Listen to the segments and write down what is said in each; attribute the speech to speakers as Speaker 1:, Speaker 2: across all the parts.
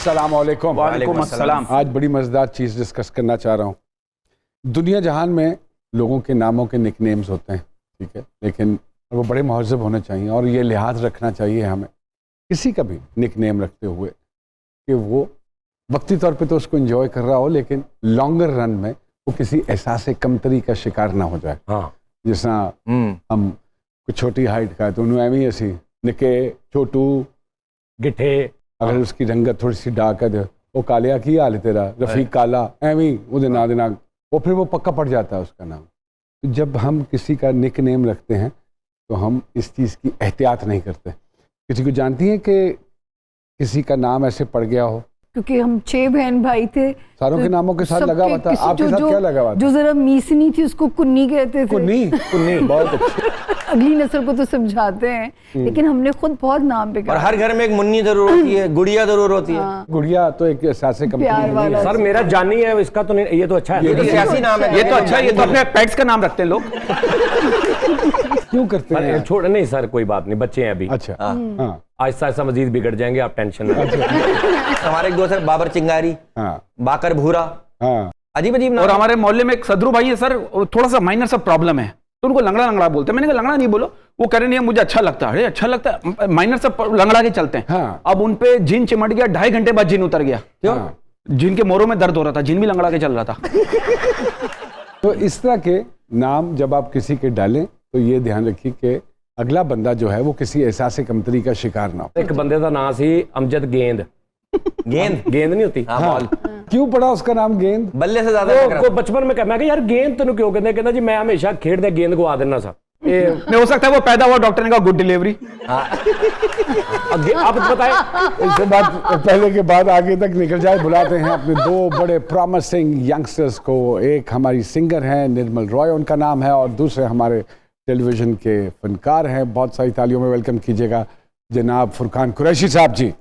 Speaker 1: अस्सलाम वालेकुम।
Speaker 2: वालेकुम अस्सलाम।
Speaker 1: आज बड़ी मज़ेदार चीज़ डिस्कस करना चाह रहा हूँ। दुनिया जहान में लोगों के नामों के निकनेम्स होते हैं, ठीक है, लेकिन वो बड़े महज़ब होने चाहिए और ये लिहाज रखना चाहिए हमें किसी का भी निकनेम रखते हुए कि वो वक्ती तौर पे तो उसको एंजॉय कर रहा हो, लेकिन लॉन्गर रन में वो किसी एहसास कमतरी का शिकार ना हो जाए।
Speaker 2: हाँ।
Speaker 1: जिस तरह हम कुछ छोटी हाइट का है तो उन्होंने एवं ही ऐसी निके छोटू गिठे, अगर उसकी रंगत थोड़ी सी डार्क है वो कालिया की हाल है तेरा रफीक काला, एवं वो दिना वो फिर वो पक्का पड़ जाता है उसका नाम। तो जब हम किसी का निक नेम रखते हैं तो हम इस चीज़ की एहतियात नहीं करते। किसी को जानती हैं कि किसी का नाम ऐसे पड़ गया हो?
Speaker 3: क्योंकि हम 6 बहन भाई थे,
Speaker 1: सारों के नामों के साथ लगा हुआ था। आपके साथ क्या लगा हुआ था?
Speaker 3: जो जरा मीसनी थी उसको कुन्नी कहते थे।
Speaker 1: कुन्नी बहुत अच्छी।
Speaker 3: अगली नस्ल को तो समझाते हैं, लेकिन हमने खुद बहुत नाम पे
Speaker 2: और हर घर में एक मुन्नी जरूर होती है, गुड़िया जरूर होती है।
Speaker 1: गुड़िया तो एक एहसास
Speaker 3: प्यार वाला।
Speaker 4: सर मेरा जानी है, इसका तो नहीं, ये तो अच्छा है,
Speaker 2: ये तो सियासी नाम है,
Speaker 4: ये तो अच्छा है, ये तो अपने पेट्स का नाम रखते हैं लोग।
Speaker 1: क्यों करते हैं?
Speaker 4: छोड़ नहीं सर, कोई बात नहीं, बच्चे हैं अभी।
Speaker 1: अच्छा हाँ।
Speaker 4: आहिस्ता आहिस्ता मजीद बिगड़ जाएंगे, आप टेंशन ना लीजिए।
Speaker 2: हमारे एक दोस्त है बाबर चिंगारी, बाकर भूरा, अजीब अजीब नाम।
Speaker 5: और हमारे मोहल्ले में एक सदरू भाई है सर, और थोड़ा सा माइनर सा प्रॉब्लम है तो उनको लंगड़ा लंगड़ा बोलते हैं। मैंने कहा लंगड़ा नहीं बोलो, वो कह रहे नहीं मुझे अच्छा लगता है। अरे अच्छा लगता है, माइनर सा लंगड़ा के चलते हैं।
Speaker 1: हाँ।
Speaker 5: अब उन पे जिन चिमट गया, 2.5 घंटे बाद जिन उतर गया।
Speaker 1: क्यों?
Speaker 5: जिन के मोरों में दर्द हो रहा था, जिन भी लंगड़ा के चल रहा था।
Speaker 1: तो इस तरह के नाम जब आप किसी के डालें तो ये ध्यान रखिए कि अगला बंदा जो है वो किसी एहसास कमतरी का शिकार ना हो।
Speaker 4: एक बंदे का नाम सी अमजद गेंद। गेंद नहीं होती?
Speaker 1: हाँ। क्यों पड़ा उसका नाम गेंद?
Speaker 2: बल्ले से ज्यादा
Speaker 4: को बचपन में मैं यार गेंद तेन क्यों कहते? कहता जी मैं हमेशा खेड़दे गेंद को आ देना सा।
Speaker 5: नहीं हो सकता है वो पैदा हुआ, डॉक्टर ने कहा गुड डिलीवरी।
Speaker 4: आप बताएं।
Speaker 1: इसके बाद पहले के बाद आगे तक निकल जाए। बुलाते हैं अपने 2 बड़े प्रॉमिसिंग यंगस्टर्स को। एक हमारी सिंगर हैं निर्मल रॉय उनका नाम है, और दूसरे हमारे टेलीविजन के फनकार हैं। बहुत सारी तालियों में वेलकम कीजिएगा जनाब फुरकान कुरैशी साहब जी।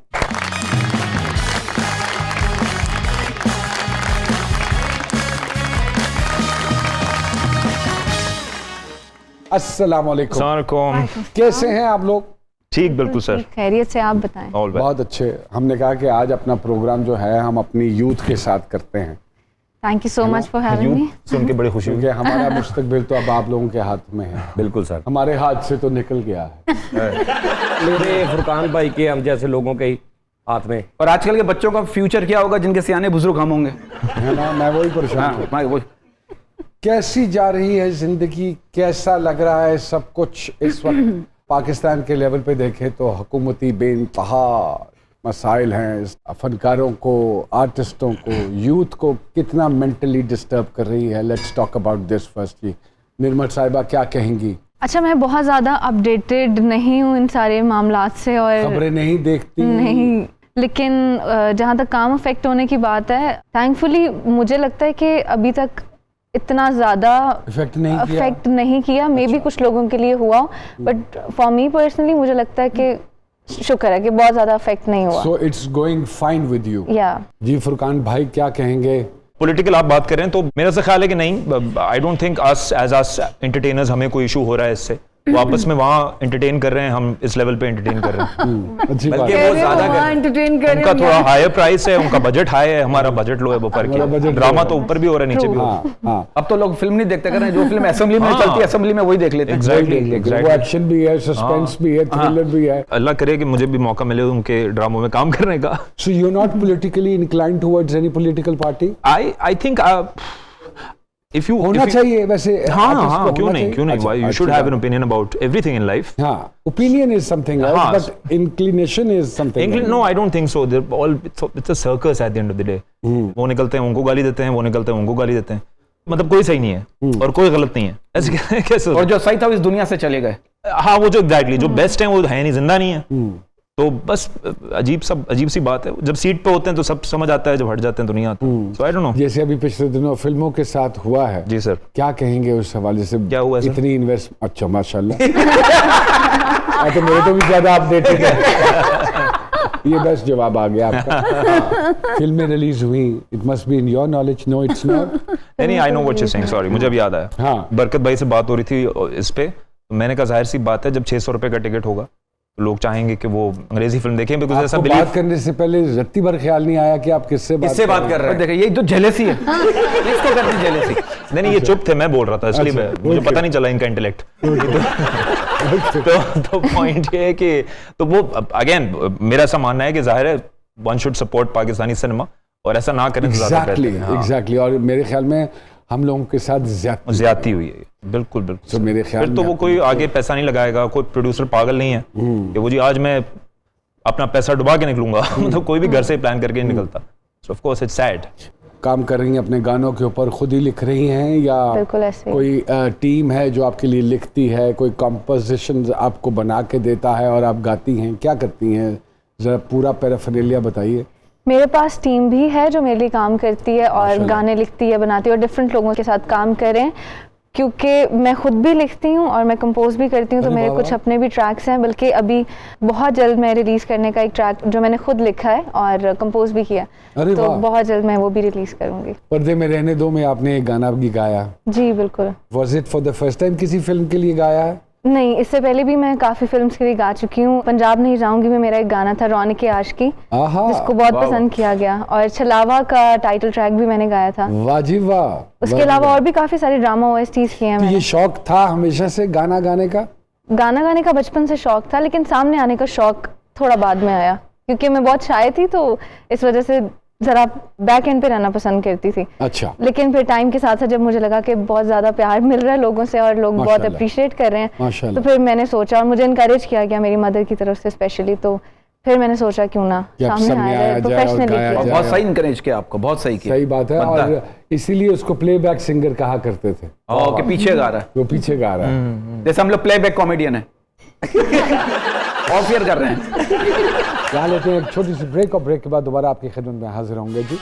Speaker 1: अस्सलाम वालेकुम। कैसे हैं आप लोग?
Speaker 6: ठीक, बिल्कुल सर,
Speaker 7: खैरियत से। आप बताएं।
Speaker 1: बहुत अच्छे। हमने कहा कि आज अपना प्रोग्राम जो है हम अपनी यूथ के साथ करते हैं।
Speaker 7: Thank you so much for having me.
Speaker 6: सुन के बड़ी खुशी हुई।
Speaker 1: क्योंकि हमारा मुस्तकबिल तो अब आप लोगों के हाथ में है।
Speaker 4: बिल्कुल सर,
Speaker 1: हमारे हाथ से तो निकल गया है।
Speaker 4: मेरे फुरकान भाई के, हम जैसे लोगों के ही हाथ में।
Speaker 5: और आजकल के बच्चों का फ्यूचर क्या होगा जिनके सियाने बुजुर्ग हम होंगे?
Speaker 1: है ना, मैं वही परेशान हूं। कैसी जा रही है जिंदगी, कैसा लग रहा है सब कुछ इस वक्त? पाकिस्तान के लेवल पे देखें तो हुकूमती बेइंतहा मसाइल हैं। फनकारों को, आर्टिस्टों को, यूथ को कितना मेंटली डिस्टर्ब कर रही है। Let's talk about this first. जी निर्मल साहिबा क्या कहेंगी?
Speaker 7: अच्छा, मैं बहुत ज़्यादा अपडेटेड नहीं हूँ इन सारे मामलात से, और
Speaker 1: खबरें नहीं देखती?
Speaker 7: नहीं, लेकिन जहाँ तक काम अफेक्ट होने की बात है, थैंकफुली मुझे लगता है कि अभी तक इतना ज़्यादा अफेक्ट नहीं किया। मे बी कुछ लोगों के लिए हुआ, बट फॉर मी पर्सनली मुझे लगता है कि शुक्र है कि बहुत ज़्यादा अफेक्ट नहीं हुआ।
Speaker 1: So it's going fine with you?
Speaker 7: या
Speaker 1: जी फुरकान भाई क्या कहेंगे?
Speaker 6: पॉलिटिकल आप बात करें तो मेरा से ख्याल है कि नहीं, I don't think us as us entertainers हमें कोई इशू हो रहा है इससे। वो आपस में वहाँ एंटरटेन कर रहे हैं, हम इस लेवल पे एंटरटेन कर रहे हैं।
Speaker 1: अच्छी बात
Speaker 2: बल्कि
Speaker 1: है।
Speaker 2: वो ज्यादा
Speaker 3: एंटरटेन कर
Speaker 6: उनका थोड़ा हायर प्राइस है, उनका बजट हाई है, हमारा बजट लो है, वो फर्क है। ड्रामा तो ऊपर भी हो रहा है, नीचे भी हो रहा है।
Speaker 1: हाँ,
Speaker 5: अब तो लोग फिल्म नहीं देखते कर रहे हैं, जो फिल्म असेंबली में चलती है असेंबली में वही देख लेते हैं।
Speaker 6: एग्जैक्टली।
Speaker 1: वो एक्शन भी है, सस्पेंस भी है, थ्रिलर भी है।
Speaker 6: अल्लाह करे कि मुझे भी मौका मिले उनके ड्रामों में काम करने का।
Speaker 1: So you're not politically inclined towards any political party?
Speaker 6: I think if you
Speaker 1: होना चाहिए वैसे।
Speaker 6: हाँ, क्यों नहीं? Why you should have an opinion about everything in life.
Speaker 1: हाँ, opinion is something else, but inclination is something else.
Speaker 6: No, I don't think so. They're all it's a circus at the end of the day. वो निकलते हैं उनको गाली देते हैं, वो निकलते हैं उनको गाली देते हैं। मतलब कोई सही नहीं है और कोई गलत नहीं है, ऐसे कैसे?
Speaker 5: और जो सही था इस दुनिया से चले गए।
Speaker 6: हाँ, वो जो एग्जैक्टली जो बेस्ट है वो है नहीं, जिंदा नहीं है। तो बस अजीब सी बात है। जब सीट पे होते हैं तो सब समझ आता है, जब हट जाते हैं दुनिया तो आई डोंट नो।
Speaker 1: जैसे अभी पिछले दिनों फिल्मों के साथ हुआ है।
Speaker 6: जी सर,
Speaker 1: क्या कहेंगे उस हवाले से?
Speaker 6: क्या हुआ सर?
Speaker 1: इतनी इन्वेस्ट, अच्छा माशाल्लाह। तो मेरे तो भी ज्यादा अपडेटेड है। ये बस जवाब आ गया आपका। फिल्में रिलीज हुई, it must be in your knowledge. No it's not.
Speaker 6: नहीं, I know what you saying, sorry, मुझे अब याद आया।
Speaker 1: हाँ,
Speaker 6: बरकत भाई से बात हो रही थी इस पे, तो मैंने कहा जाहिर सी बात है जब 600 रुपए का टिकट होगा तो लोग चाहेंगे कि वो अंग्रेजी फिल्म देखें, बिकॉज ऐसा
Speaker 1: आपको
Speaker 6: बिलीव
Speaker 1: बात करने से पहले रत्ती भर ख्याल नहीं आया कि आप किससे
Speaker 2: बात कर रहे हैं?
Speaker 5: देखिए यही तो जेलेसी है, इसको करती जेलेसी।
Speaker 6: नहीं ये चुप थे, मैं बोल रहा था इसलिए
Speaker 1: अच्छा,
Speaker 6: मुझे
Speaker 1: okay.
Speaker 6: पता नहीं चला इनका इंटेलेक्ट। तो पॉइंट ये है कि तो वो अगेन मेरा ऐसा मानना है कि जाहिर है one should support Pakistani cinema, और ऐसा ना करें तो ज्यादा बेहतर है। हाँ।
Speaker 1: एग्जैक्टली, और मेरे ख्याल में हम लोगों के साथ
Speaker 6: ज्यादती हुई है, बिल्कुल बिल्कुल।
Speaker 1: तो मेरे ख्याल
Speaker 6: फिर तो
Speaker 1: में
Speaker 6: वो कोई आगे पैसा नहीं लगाएगा, कोई प्रोड्यूसर पागल नहीं है कि वो जी आज मैं अपना पैसा डुबा के निकलूंगा। मतलब कोई भी घर से प्लान करके नहीं निकलता। सो ऑफ कोर्स इट्स सैड।
Speaker 1: काम कर रही हैं अपने गानों के ऊपर, खुद ही लिख रही हैं या
Speaker 7: बिल्कुल ऐसे ही।
Speaker 1: कोई टीम है जो आपके लिए लिखती है, कोई कंपोजिशन आपको बना के देता है और आप गाती हैं, क्या करती हैं? जरा पूरा पैराफर्नेलिया बताइए।
Speaker 7: मेरे पास टीम भी है जो मेरे लिए काम करती है और
Speaker 1: माशाल्लाह।
Speaker 7: गाने लिखती है, बनाती है, और डिफरेंट लोगों के साथ काम करें, क्योंकि मैं खुद भी लिखती हूँ और मैं कंपोज भी करती हूँ। तो
Speaker 1: अरे
Speaker 7: मेरे
Speaker 1: वाह
Speaker 7: कुछ
Speaker 1: वाह।
Speaker 7: अपने भी ट्रैक्स हैं, बल्कि अभी बहुत जल्द मैं रिलीज करने का एक ट्रैक जो मैंने खुद लिखा है और कंपोज भी किया,
Speaker 1: अरे
Speaker 7: तो
Speaker 1: वाह।
Speaker 7: बहुत जल्द मैं वो भी रिलीज करूंगी।
Speaker 1: पर्दे में रहने दो में आपने एक गाना भी गाया,
Speaker 7: जी बिल्कुल।
Speaker 1: Was it for the first time किसी फिल्म के लिए गाया है?
Speaker 7: नहीं, इससे पहले भी मैं काफ़ी फिल्म्स के लिए गा चुकी हूँ। पंजाब नहीं जाऊंगी में मेरा एक गाना था रौनक आशिकी,
Speaker 1: आहा,
Speaker 7: जिसको बहुत पसंद किया गया, और छलावा का टाइटल ट्रैक भी मैंने गाया था।
Speaker 1: वाह जी वाह।
Speaker 7: उसके अलावा और भी काफ़ी सारे ड्रामा OSTs किए हैं
Speaker 1: तो ये
Speaker 7: मैंने।
Speaker 1: शौक था हमेशा से गाना गाने का?
Speaker 7: गाना गाने का बचपन से शौक था, लेकिन सामने आने का शौक थोड़ा बाद में आया, क्योंकि मैं बहुत शाय थी, तो इस वजह से जरा बैक एंड पे रहना पसंद करती थी।
Speaker 1: अच्छा,
Speaker 7: लेकिन फिर टाइम के साथ साथ जब मुझे लगा कि बहुत ज़्यादा प्यार मिल रहा है लोगों से और लोग बहुत
Speaker 1: माशाल्लाह।
Speaker 7: अप्रिशिएट कर रहे हैं,
Speaker 1: माशाल्लाह।
Speaker 7: तो फिर मैंने सोचा, और मुझे इनकरेज किया गया मेरी मदर की तरफ से स्पेशली, तो फिर मैंने सोचा क्यों ना
Speaker 1: कि अब
Speaker 7: सामने
Speaker 1: सामने
Speaker 7: आया
Speaker 1: आया
Speaker 7: जाए,
Speaker 1: जाए और
Speaker 7: प्रोफेशनली
Speaker 1: गाया
Speaker 7: किया।
Speaker 1: जाए।
Speaker 5: बहुत सही इनकरेज किया आपको, बहुत सही किया।
Speaker 1: सही बात है, और इसीलिए उसको प्लेबैक सिंगर कहा करते थे।
Speaker 5: ओके, पीछे गा रहा है,
Speaker 1: वो पीछे गा रहा है।
Speaker 5: जैसे हम लोग प्लेबैक कॉमेडियन है। ऑफ ईयर कर रहे हैं।
Speaker 1: यहाँ लेते हैं एक छोटी सी ब्रेक, और ब्रेक के बाद दोबारा आपकी खिदमत में हाजिर होंगे जी।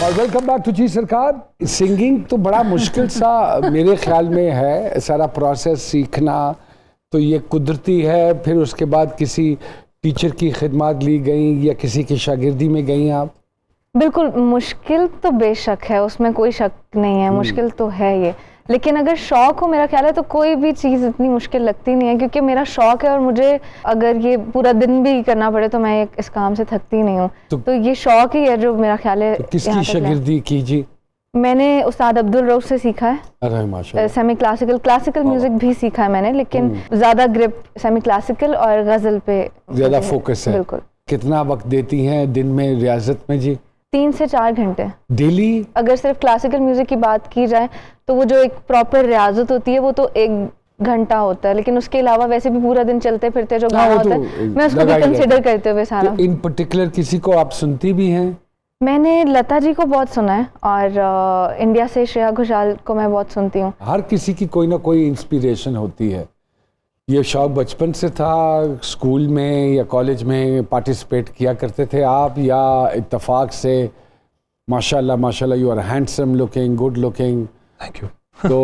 Speaker 1: और वेलकम बैक टू जी सरकार। सिंगिंग तो बड़ा मुश्किल सा मेरे ख्याल में है, सारा प्रोसेस सीखना तो ये कुदरती है, फिर उसके बाद किसी टीचर की खिदमत ली गई या किसी की शागिर्दी में गई आप?
Speaker 7: बिल्कुल, मुश्किल तो बेशक है, उसमें कोई शक नहीं है, मुश्किल तो है ये, लेकिन अगर शौक हो, मेरा ख्याल है, तो कोई भी चीज़ इतनी मुश्किल लगती नहीं है, क्योंकि मेरा शौक है, और मुझे अगर ये पूरा दिन भी करना पड़े तो मैं इस काम से थकती नहीं हूँ। तो ये शौक ही है जो मेरा ख्याल है
Speaker 1: तो किसकी
Speaker 7: यहाँ तक लाया।
Speaker 1: शागिर्दी की जी?
Speaker 7: मैंने उस्ताद अब्दुल रऊफ से सीखा है,
Speaker 1: अरे माशाल्लाह।
Speaker 7: सेमी क्लासिकल म्यूजिक भी सीखा है मैंने, लेकिन ज़्यादा ग्रिप सेमी क्लासिकल और गज़ल पे
Speaker 1: ज़्यादा फोकस है।
Speaker 7: बिल्कुल।
Speaker 1: कितना वक्त देती हैं दिन में रियाजत में जी?
Speaker 7: 3 से 4 घंटे।
Speaker 1: डेली?
Speaker 7: अगर सिर्फ क्लासिकल म्यूजिक की बात की जाए तो वो जो एक प्रॉपर रियाजत होती है वो तो 1 घंटा होता है, लेकिन उसके अलावा वैसे भी पूरा दिन चलते फिरते जो गाना
Speaker 1: वो
Speaker 7: होता
Speaker 1: तो
Speaker 7: है, मैं उसको
Speaker 1: लगा
Speaker 7: भी
Speaker 1: ही
Speaker 7: कंसिडर
Speaker 1: रहता है।
Speaker 7: करते हुए सारा।
Speaker 1: तो इन पर्टिकुलर किसी को आप सुनती भी हैं?
Speaker 7: मैंने लता जी को बहुत सुना है, और इंडिया से श्रेया घोषाल को मैं बहुत सुनती हूँ।
Speaker 1: हर किसी की कोई ना कोई इंस्पिरेशन होती है। ये शौक बचपन से था, स्कूल में या कॉलेज में पार्टिसिपेट किया करते थे आप, या इत्तेफाक से? माशाल्लाह माशाल्लाह, you are handsome looking, good looking.
Speaker 6: Thank you.
Speaker 1: तो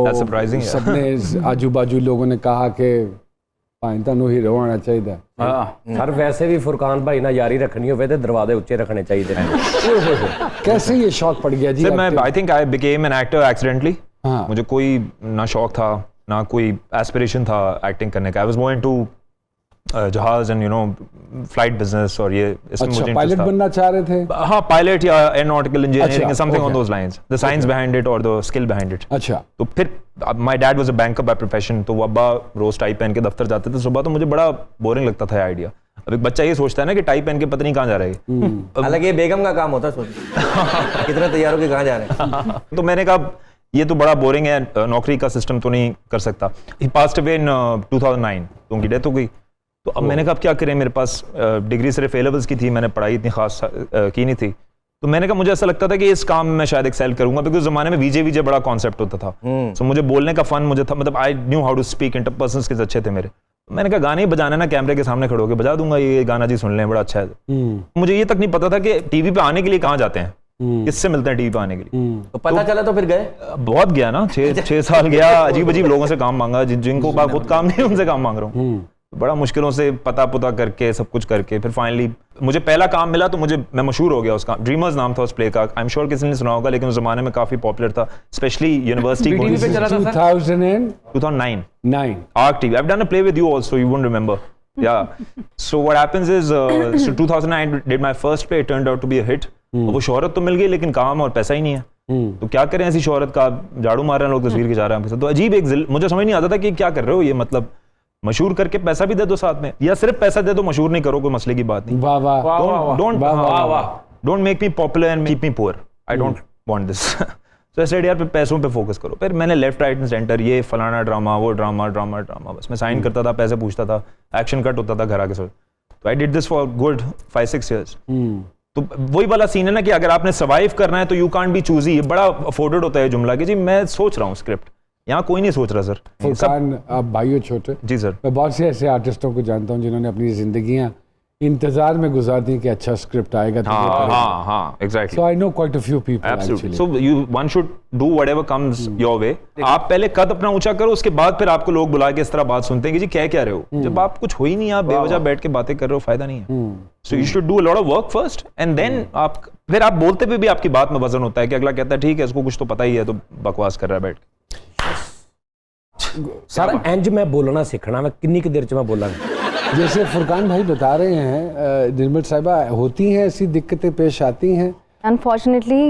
Speaker 6: That's surprising, yeah.
Speaker 1: सबने आजू बाजू लोगों ने कहा कि ਤੁਹਾਨੂੰ ਹੀਰੋ ਆਣਾ ਚਾਹੀਦਾ।
Speaker 4: सर वैसे भी फुरकान भाई ना यारी रखनी होवे ते दरवाजे उच्चे रखने चाहिए।
Speaker 1: कैसे ये शौक पड़ गया जी
Speaker 6: सर मैं
Speaker 1: आपके?
Speaker 6: आई think I became an actor accidentally.
Speaker 1: हाँ।
Speaker 6: मुझे कोई ना शौक था ना कोई एस्पिरेशन था एक्टिंग करने का। आई वाज मोर इनटू जहाज and you know flight business, और ये इसमें
Speaker 1: अच्छा,
Speaker 6: मुझे
Speaker 1: पायलट
Speaker 6: इंटरेस्ट
Speaker 1: बनना चाह रहे थे?
Speaker 6: था। हाँ, पायलट या एरोनॉटिकल इंजीनियरिंग,
Speaker 1: अच्छा,
Speaker 6: something on
Speaker 1: okay.
Speaker 6: Those lines, the science behind it और द स्किल बिहाइंड इट।
Speaker 1: अच्छा।
Speaker 6: तो फिर my dad was a banker by profession, तो वो अब्बा रोज टाई पहन के दफ्तर जाते थे सुबह, तो मुझे बड़ा बोरिंग लगता था आइडिया। अब एक बच्चा ये सोचता है ना कि टाई पहन के पता नहीं कहाँ जा रहा है।
Speaker 2: हालांकि ये बेगम का काम होता है, सोच कितना तैयार हो के कहाँ जा रहे हैं।
Speaker 6: तो मैंने कहा ये तो बड़ा बोरिंग है, नौकरी का सिस्टम तो नहीं कर सकता। ही पास्ड अवे इन 2009, तो उनकी डेथ हो गई। तो अब मैंने कहा अब क्या करें, मेरे पास डिग्री सिर्फ ए लेवल्स की थी, मैंने पढ़ाई इतनी खास की नहीं थी। तो मैंने कहा मुझे ऐसा लगता था कि इस काम में मैं शायद एक्सेल करूंगा, बिकॉज ज़माने में वीजे बड़ा कॉन्सेप्ट होता था। सो मुझे बोलने का फन मुझे था, मतलब I knew how to speak, interpersonal skills अच्छे थे मेरे। मैंने कहा गाने ही बजाना ना, कैमरे के सामने खड़े होकर बजा दूंगा, ये गाना जी सुन लें, बड़ा अच्छा है। मुझे ये तक नहीं पता था कि टीवी पे आने के लिए कहाँ जाते हैं, किससे मिलते हैं टीवी पे आने के लिए।
Speaker 2: तो पता चला तो फिर गए?
Speaker 6: बहुत गया ना, 6 साल गया, अजीब अजीब लोगों से काम मांगा, जिनको खुद काम नहीं उनसे काम मांग रहा हूँ। बड़ा मुश्किलों से पता पुता करके सब कुछ करके फिर फाइनली मुझे पहला काम मिला तो मैं मशहूर हो गया उसका। ड्रीमर्स नाम था उस प्ले का, आई एम श्योर किसी ने सुना होगा, लेकिन उस जमाने में काफी पॉपुलर था, स्पेशली यूनिवर्सिटी।
Speaker 4: BTV पे चला था sir
Speaker 6: 2009 Arc TV. I've done a play with you also, you won't remember. Yeah. So what happens is so 2009 did my first play, it turned out to be a hit. वो शोहरत तो मिल गई लेकिन काम और पैसा ही नहीं है। तो क्या करें ऐसी शोहरत का, झाड़ू मार रहे हैं लोग, तस्वीर खिंचा रहे हैं आपके साथ। तो अजीब मुझे समझ नहीं आता था कि क्या कर रहे हो ये, मतलब मशहूर करके पैसा भी दे दो साथ में, या सिर्फ पैसा दे दो मशहूर नहीं करो, कोई मसले की बात नहीं।
Speaker 1: वाह वाह,
Speaker 6: don't make me popular and keep me poor, I don't want this. तो ऐसे यार पैसों पे फोकस करो। फिर मैंने लेफ्ट राइट एंड सेंटर, ये फलाना ड्रामा, वो ड्रामा, बस मैं साइन करता था, पैसे पूछता था, एक्शन कट होता था घर आके सब। तो I did this for good 5-6 years। तो वही वाला सीन है ना कि अगर आपने सर्वाइव करना है तो यू कांट बी चूजी। ये बड़ा अफोर्डेड होता है जुमला कि जी मैं सोच रहा हूँ स्क्रिप्ट, यहाँ कोई नहीं सोच रहा सर।
Speaker 1: फुरकान, आप भाई हो छोटे।
Speaker 6: जी सर।
Speaker 1: मैं बहुत से ऐसे आर्टिस्टों को जानता हूँ जिन्होंने अपनी जिंदगियां इंतजार में गुजार दी कि अच्छा स्क्रिप्ट आएगा तो ये करेंगे।
Speaker 6: हाँ, exactly.
Speaker 1: So I know quite a few people
Speaker 6: Absolutely.
Speaker 1: actually.
Speaker 6: So one should do whatever comes your way. आप पहले कद अपना ऊंचा करो, उसके बाद फिर आपको लोग बुला के इस तरह बात सुनते हैं कि जी क्या रहे हो। जब आप कुछ हो ही नहीं, आप बेवजह बैठ के बातें कर रहे हो, फायदा नहीं है। So you should do a lot of work first and then फिर आप बोलते हुए भी आपकी बात में वजन होता है कि अगला कहता है ठीक है इसको कुछ तो पता ही है तो बकवास कर रहा है बैठ के।
Speaker 4: सर इंज मैं बोलना सीखना, मैं कितनी की देर च मैं बोला।
Speaker 1: जैसे फुरकान भाई बता रहे हैं, निर्मल साहिबा, होती हैं ऐसी दिक्कतें पेश आती हैं?
Speaker 7: अनफॉर्चुनेटली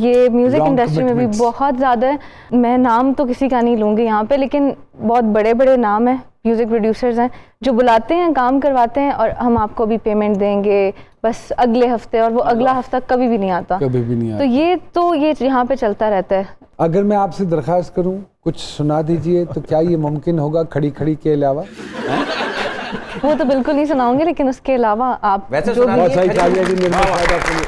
Speaker 7: ये म्यूज़िक
Speaker 1: Wrong
Speaker 7: इंडस्ट्री में भी
Speaker 1: commitments.
Speaker 7: बहुत ज़्यादा है। मैं नाम तो किसी का नहीं लूँगी यहाँ पे, लेकिन बहुत बड़े बड़े नाम हैं, म्यूज़िक प्रोड्यूसर्स हैं जो बुलाते हैं, काम करवाते हैं और हम आपको भी पेमेंट देंगे बस अगले हफ्ते, और वो अगला हफ्ता कभी भी नहीं आता।
Speaker 1: कभी भी नहीं आता।
Speaker 7: तो ये यहाँ पे चलता रहता है।
Speaker 1: अगर मैं आपसे दरख्वास्त करूं कुछ सुना दीजिए तो क्या ये मुमकिन होगा खड़ी खड़ी के अलावा?
Speaker 7: वो तो बिल्कुल नहीं सुनाऊंगे, लेकिन उसके अलावा आप
Speaker 2: वैसे
Speaker 7: जो
Speaker 2: सुना
Speaker 7: भी
Speaker 1: बहुत सारी तालियां दी निर्मल साहिबा के लिए।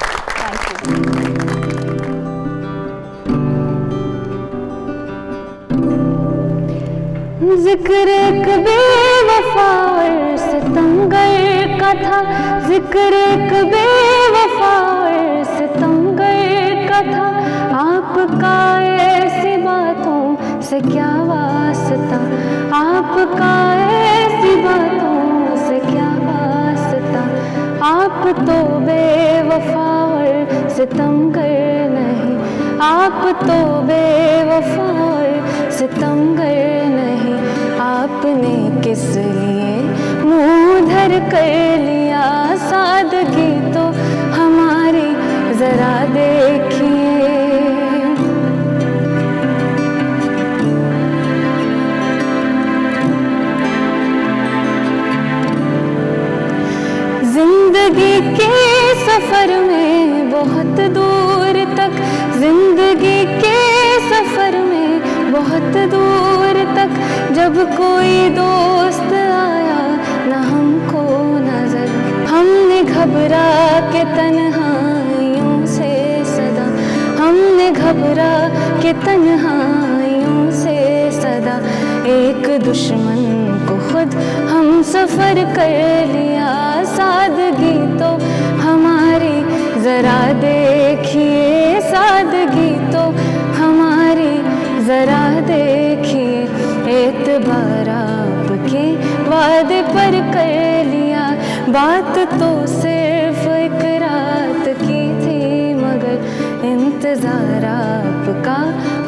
Speaker 7: जिक्र एक बेवफा और सितमगर का था, जिक्र एक बेवफा और सितमगर का था, आपका ऐसी बातों से क्या वास्ता, आपका ऐसी बातों से क्या वास्ता, आप तो बेवफा और सितमगर नहीं, आप तो बेवफा और सितमगर नहीं, आपने किस लिए मुंह धर कर लिया, सादगी तो हमारी जरा देखिए। जिंदगी के सफर में बहुत दूर तक, जिंदगी के सफर में बहुत दूर तक, जब कोई दोस्त आया न हमको नजर, हमने घबरा के तन्हाइयों से सदा, हमने घबरा के तन्हाइयों से सदा, एक दुश्मन को खुद हम सफर कर लिया, सादगी तो हमारी जरा देखिए, सादगी तो हमारी जरा देखिए, एतबार आपके वादे पर कर लिया, बात तो सिर्फ एक रात की थी, मगर इंतजार आपका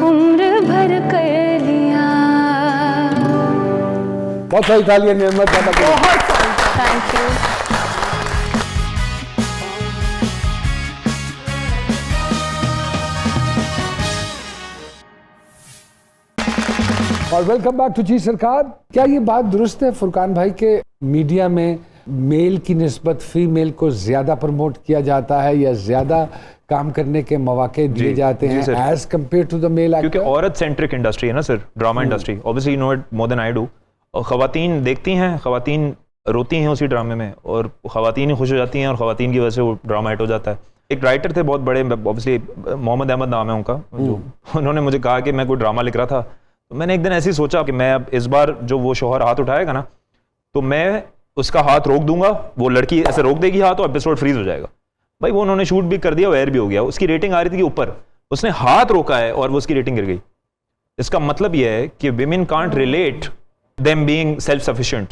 Speaker 7: उम्र भर कर लिया।
Speaker 1: बहुत सारी तालियां निर्मल साहिबा के लिए।
Speaker 7: Thank you.
Speaker 1: और वेलकम बैक टू जी सरकार। क्या ये बात दुरुस्त है फुरकान भाई के मीडिया में मेल की निस्बत फीमेल को ज्यादा प्रमोट किया जाता है या ज्यादा काम करने के मौके दिए जाते हैं as compare to the male actor?
Speaker 6: क्योंकि औरत सेंट्रिक इंडस्ट्री है ना sir, drama industry, obviously you know it more than I do. और खवातीन देखती हैं, खवातीन रोती हैं उसी ड्रामे में, और खवातीन ही खुश हो जाती हैं और खवातीन की वजह से वो ड्रामा हिट हो जाता है। एक राइटर थे बहुत बड़े, ऑब्वियसली मोहम्मद अहमद नाम है उनका, जो उन्होंने मुझे कहा कि मैं कोई ड्रामा लिख रहा था, तो मैंने एक दिन ऐसे ही सोचा कि मैं अब इस बार जो वो शौहर हाथ उठाएगा ना तो मैं उसका हाथ रोक दूंगा, वो लड़की ऐसे रोक देगी हाथ और एपिसोड फ्रीज हो जाएगा। भाई वो उन्होंने शूट भी कर दिया, वो एयर भी हो गया, उसकी रेटिंग आ रही थी कि ऊपर, उसने हाथ रोका है और वो उसकी रेटिंग गिर गई। इसका मतलब यह है कि women can't relate them being self sufficient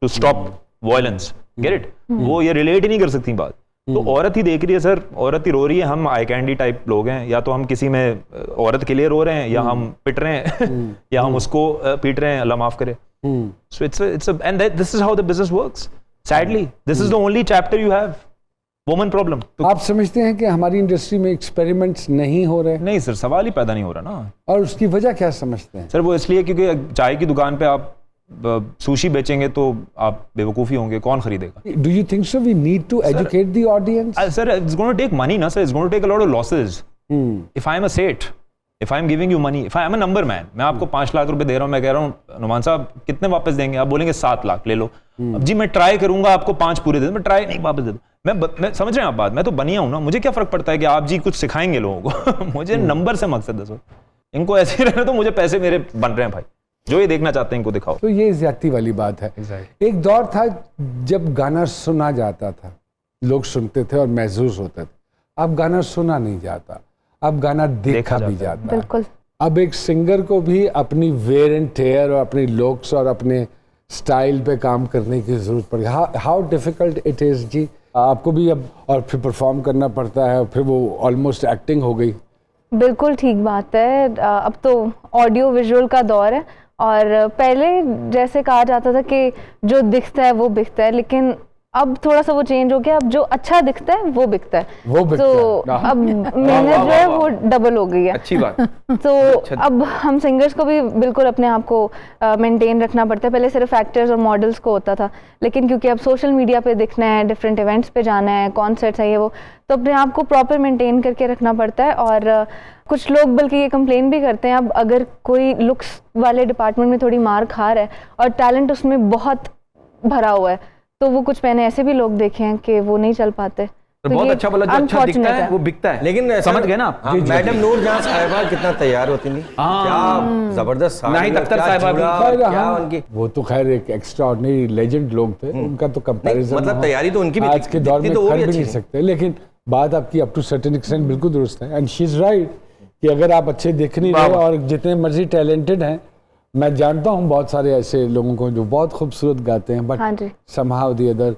Speaker 6: to stop violence, get it? वो ये रिलेट ही नहीं कर सकती बात। तो औरत ही देख रही है सर, औरत ही रो रही है, हम आई कैंडी टाइप लोग हैं, या तो हम किसी में औरत के लिए रो रहे हैं, या हम पिट रहे हैं, या हम उसको पीट रहे हैं, अल्लाह माफ करे। So it's a and this is how the business works. Sadly, this is the only chapter you have. Woman problem.
Speaker 1: आप समझते हैं कि हमारी इंडस्ट्री में एक्सपेरिमेंट्स नहीं हो रहे?
Speaker 6: नहीं सर, सवाल ही पैदा नहीं हो रहा ना।
Speaker 1: और उसकी वजह क्या समझते हैं?
Speaker 6: सर वो इसलिए क्योंकि चाय की दुकान पे आप सुशी बेचेंगे तो आप बेवकूफ़ी होंगे, कौन खरीदेगा?
Speaker 1: Do you think so? We need to educate the audience.
Speaker 6: Sir, it's going to take money, na sir. It's going to take a lot of losses. If I'm a Seth, if I'm giving you money, if I'm a number man, मैं आपको 5 लाख रुपए दे रहा हूँ, मैं कह रहा हूँ नुमान साहब कितने वापस देंगे? आप बोलेंगे 7 लाख ले लो। अब जी मैं ट्राई करूंगा, आपको 5 पूरे दे दूं, मैं ट्राई नहीं वापस दे दूं। मैं समझ रहे हैं आप बात? मैं तो बनिया हूं ना, मुझे क्या फर्क पड़ता है कि आप जी कुछ सिखाएंगे लोगों को। मुझे नंबर से मकसद है सर, इनको ऐसे ही रहने तो मुझे पैसे मेरे बन रहे हैं भाई, जो ये देखना चाहते हैं इनको दिखाओ।
Speaker 1: तो ये ज्यादती वाली बात है। एक दौर था जब गाना सुना जाता था, लोग सुनते थे और महसूस होते थे। अब गाना सुना नहीं जाता, अब गाना देखा भी जाता है।
Speaker 7: बिल्कुल।
Speaker 1: अब एक सिंगर को भी अपनी वेयर एंड टेयर और अपनी लुक्स और अपने स्टाइल पे काम करने की जरूरत पड़ी। हाउ डिफिकल्ट इट इज जी, आपको भी अब और फिर परफॉर्म करना पड़ता है, फिर वो ऑलमोस्ट एक्टिंग हो गई।
Speaker 7: बिल्कुल ठीक बात है। अब तो ऑडियो विजुअल का दौर है, और पहले जैसे कहा जाता था कि जो दिखता है वो बिकता है, लेकिन अब थोड़ा सा वो चेंज हो गया। अब जो अच्छा दिखता है वो बिकता है, तो अब मेहनत जो है वो डबल हो गई है।
Speaker 5: अच्छी बात।
Speaker 7: तो अब हम सिंगर्स को भी बिल्कुल अपने आप को मेंटेन रखना पड़ता है। पहले सिर्फ एक्टर्स और मॉडल्स को होता था, लेकिन क्योंकि अब सोशल मीडिया पे दिखना है, डिफरेंट इवेंट्स पे जाना है, कॉन्सर्ट्स है ये वो, तो अपने आप को प्रॉपर मेंटेन करके रखना पड़ता है। और कुछ लोग बल्कि ये कंप्लेन भी करते हैं, अब अगर कोई लुक्स वाले डिपार्टमेंट में थोड़ी मार खा रहा है और टैलेंट उसमें बहुत भरा हुआ है, तो वो कुछ मैंने ऐसे भी लोग देखे हैं कि वो नहीं चल पाते।
Speaker 5: तो बहुत अच्छा बोला, जो अच्छा दिखता है वो बिकता है।
Speaker 2: लेकिन
Speaker 5: समझ गए ना आप?
Speaker 2: हाँ, मैडम नूरजहां साहिबा कितना तैयार होती नहीं, क्या जबरदस्त साड़ी,
Speaker 5: नाहिद अख्तर
Speaker 2: क्या
Speaker 5: साहिबा भी,
Speaker 2: चूड़ा, क्या उनकी,
Speaker 1: वो तो खैर एक एक्स्ट्राऑर्डिनरी लेजेंड लोग थे, उनका तो कंपैरिजन
Speaker 2: मतलब तैयारी तो उनकी भी
Speaker 1: आज के दौर में
Speaker 2: तो
Speaker 1: कर भी नहीं सकते। लेकिन बात आपकी अप टू सर्टेन एक्सटेंट बिल्कुल दुरुस्त है, एंड शी इज राइट कि अगर आप अच्छे दिख नहीं रहे और जितने मर्जी टैलेंटेड हैं, मैं जानता हूँ बहुत सारे ऐसे लोगों को जो बहुत खूबसूरत गाते हैं, बट समहाउ द अदर